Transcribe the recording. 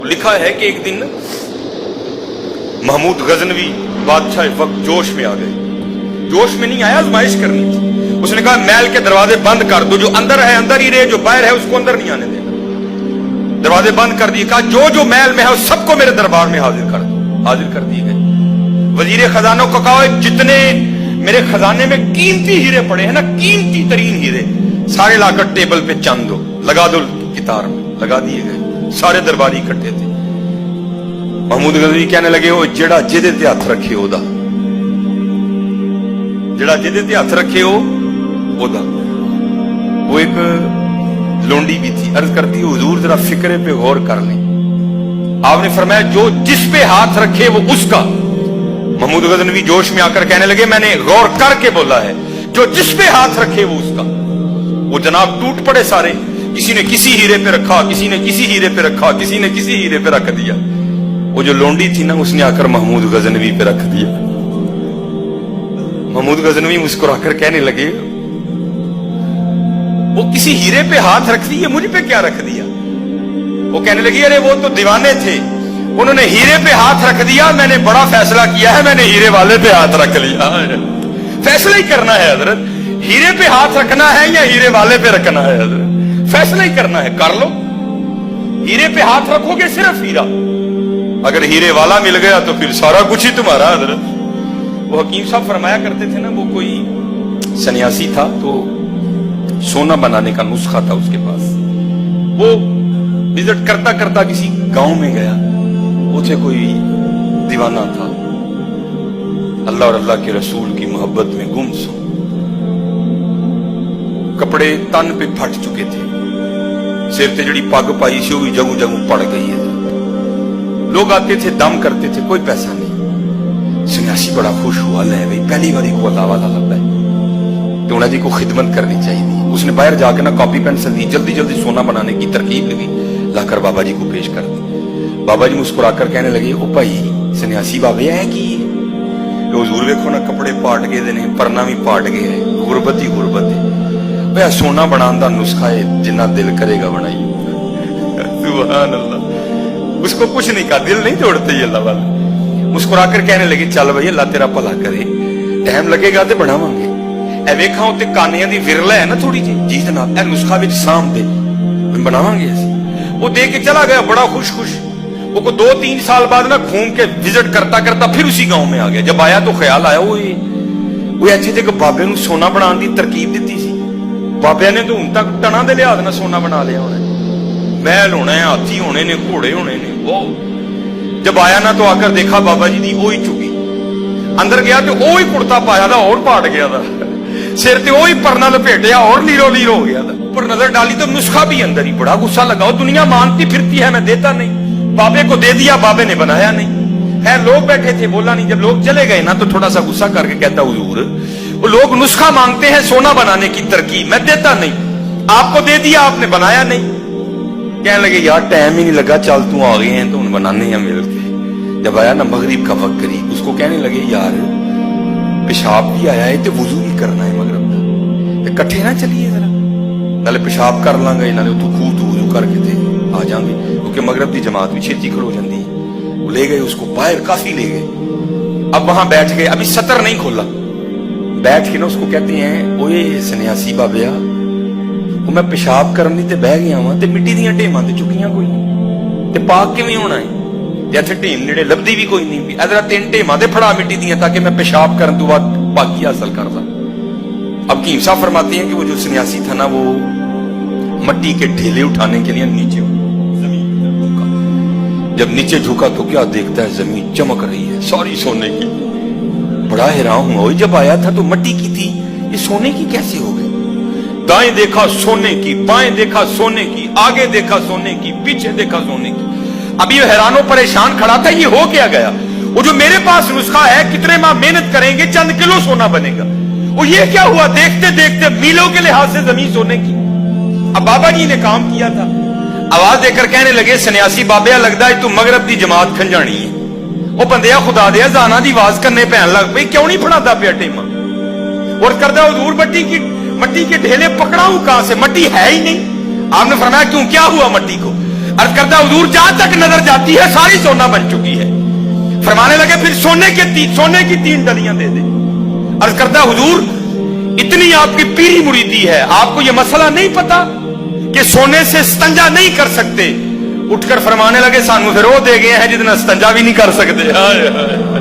लिखा है कि एक दिन महमूद गजनवी बादशाह वक्त जोश में आ गए। जोश में नहीं आया, आजमाइश करनी थी। उसने कहा महल के दरवाजे बंद कर दो, जो अंदर है अंदर ही रहे, जो बाहर है उसको अंदर नहीं आने देना। दरवाजे बंद कर दिए। कहा जो जो महल में है सबको मेरे दरबार में हाजिर कर दो। हाजिर कर दिए गए। वजीर खजानों को कहा जितने मेरे खजाने में कीमती हीरे पड़े हैं ना, कीमती तरीन हीरे, सारे लाकर टेबल पे चंद दो, लगा दो कितार में। लगा दिए गए। सारे दरबारी इकट्ठे थे। महमूद गजनवी कहने लगे वो जेड़ा जिहदे ते हथ रखे ओदा, जेड़ा जिहदे ते हथ रखे ओदा। वो एक लोंडी भी थी, अर्ज करती हुजूर जरा फिक्रे पे गौर कर लें। आपने फरमाया जो जिस पे हाथ रखे वो उसका। महमूद गजनवी जोश में आकर कहने लगे मैंने गौर करके बोला है, जो जिस पे हाथ रखे वो उसका। वो जनाब टूट पड़े सारे। किसी ने किसी हीरे पे रखा, किसी ने किसी हीरे पे रखा, किसी ने किसी हीरे पे रख दिया। वो जो लोंडी थी ना, उसने आकर महमूद गजनवी पे रख दिया। महमूद गजनवी मुस्कुराकर कहने लगे वो किसी हीरे पे हाथ रख दिया, मुझ पे क्या रख दिया? वो कहने लगी अरे वो तो दीवाने थे, उन्होंने हीरे पे हाथ रख दिया, मैंने बड़ा फैसला किया है, मैंने हीरे वाले पे हाथ रख लिया। फैसला ही करना है हजरत, हीरे पे हाथ रखना है या हीरे वाले पे रखना है हजरत, फैसला ही करना है। कर लो, हीरे पे हाथ रखोगे सिर्फ हीरा, अगर हीरे वाला मिल गया तो फिर सारा कुछ ही तुम्हारा हजरत। वो हकीम साहब फरमाया करते थे ना, वो कोई सन्यासी था तो सोना बनाने का नुस्खा था उसके पास। वो विजिट करता करता किसी गांव में गया, उसे कोई दीवाना था, अल्लाह और अल्लाह के रसूल की मोहब्बत में गुमसुम, कपड़े तन पे फट चुके थे, सिर ते जड़ी पग पाई सी भी जगू जगू पड़ गई है। लोग आते थे, दम करते थे, कोई पैसा नहीं। सन्यासी बड़ा खुश हुआ, ले भाई पहली बारी को अल्लाह वाला लगा है तो उन्हें जी को खिदमत करनी चाहिए। उसने बाहर जाके ना कॉपी पेंसिल दी, जल्दी जल्दी सोना बनाने की तरकीब लगी, लाकर बाबा जी को पेश कर दी। बाबा जी मुस्कुराकर कहने लगे ओ भाई सन्यासी बाबे है कि हुजूर वेखो ना कपड़े पाट गए देने, परना भी पाट गया है, गुरबत ही गुरबत है। भाई सोना बनाने का नुस्खा है, जिन्ना दिल करेगा बनाइए। सुभान अल्लाह। उसको कुछ नहीं कहा, दिल नहीं तोड़ते ही अल्लाह वाला। मुस्कुराकर कहने लगे चल भाई अल्लाह तेरा भला करे, टाइम लगेगा तो बनावांगे। ए वेखा उत्ते कानियां दी विरला है ना थोड़ी जी जनाब, ए नुस्खा विच साम दे बनावांगे असीं। वो दे के चला गया बड़ा खुश खुश। वो को 2-3 साल बाद ना घूम के विजिट करता करता फिर उसी गांव में आ गया। जब आया तो ख्याल आया वो अच्छे थे कि बाबे नूं सोना बनाने की तरकीब दी सी। बाबे ने तो हुण तक टना दे लिहाज ना सोना बना लिया होना, महल होना है, हाथी होने ने, घोड़े होने ने। वो जब आया ना तो आकर देखा बाबा जी दी ओही चुकी। अंदर गया तो ओही कुर्ता पाया था और पाट गया था, सिर ते ओही परना लपेटिया और लीरो लीरो हो गया था। ऊपर नजर डाली तो नुस्खा भी अंदर ही। बड़ा गुस्सा लगा, दुनिया मानती फिरती है, मैं देता नहीं। बाबे को दे दिया, बाबे ने बनाया नहीं है। लोग बैठे थे, बोला नहीं। जब लोग चले गए ना तो थोड़ा सा गुस्सा करके कहता हुजूर वो लोग नुस्खा मांगते हैं सोना बनाने की तरकीब, मैं देता नहीं, आपको दे दिया आपने बनाया नहीं। कहने लगे यार टाइम ही नहीं लगा, चल तू आ गए हैं तो उन बनाने हैं मिल के। जब आया ना मगरिब का वक्त करीब, उसको कहने लगे यार पेशाब भी आया है तो वुजू भी करना है मगरिब का, इकट्ठे ना चलिए जरा, नाले पेशाब कर लांगे नाले तू खूब तू वुजू करके थे आ जाएंगे, क्योंकि मगरिब की जमात भी छेती खड़ो जाती है। वो ले गए उसको बाहर, काफी ले गए। अब वहां बैठ गए, अभी सतर नहीं खोला। बैठ के ना उसको कहते हैं ओए सन्यासी बाबिया, वो मैं पेशाब करनी ते बह गया वा ते मिट्टी दियां ढेमां ते चुकियां कोई नहीं, ते पाक किवें होना है? ते इत्थे ढेम नेड़े लभदी भी कोई नहीं। इधर 3 ढेमां ते फड़ा मिट्टी दियां ताकि मैं पेशाब करने तो बाद पाकी हासिल कर ला। अब कीम साहब फरमाते हैं कि वो जो सन्यासी था ना, वो मट्टी के ढेले उठाने के लिए नीचे जमीन झुका। जब नीचे झुका तो क्या देखता है, जमीन चमक रही है सारी सोने की। बड़ा हैरान हुआ, जब आया था तो मट्टी की थी, ये सोने की कैसे हो गई? दाएं देखा सोने की, बाएं देखा सोने की, आगे देखा सोने की, पीछे देखा सोने की। अभी हैरानों परेशान खड़ा था, ये हो क्या गया? वो जो मेरे पास नुस्खा है, कितने माह मेहनत करेंगे चंद किलो सोना बनेगा, वो ये क्या हुआ? देखते देखते मीलों के लिहाज से जमीन सोने की। अब बाबा जी ने काम किया था। आवाज देकर कहने लगे सन्यासी बाबे लगता है तू मगरब की जमात खंजानी है। वो बंदे खुदा दे जाना दी आवाज करने पैन लग पई, क्यों नहीं फड़ाता पिया टेमा? और करदा हुजूर मट्टी के ढेले पकड़ाऊं कहां से, मट्टी है ही नहीं। आपने फरमाया क्यों, क्या हुआ मट्टी को? अर्ज करता हुजूर जहां तक नजर जाती है सारी सोना बन चुकी है। फरमाने लगे फिर सोने की 3 डलियां दे दे। अर्ज करता हुजूर इतनी आपकी पीरी मुरीदी है, आपको यह मसला नहीं पता कि सोने से इस्तंजा नहीं कर सकते। उठकर फरमाने लगे सानू फिर वो दे गए हैं जितना इस्तंजा भी नहीं कर सकते। हाय हाय।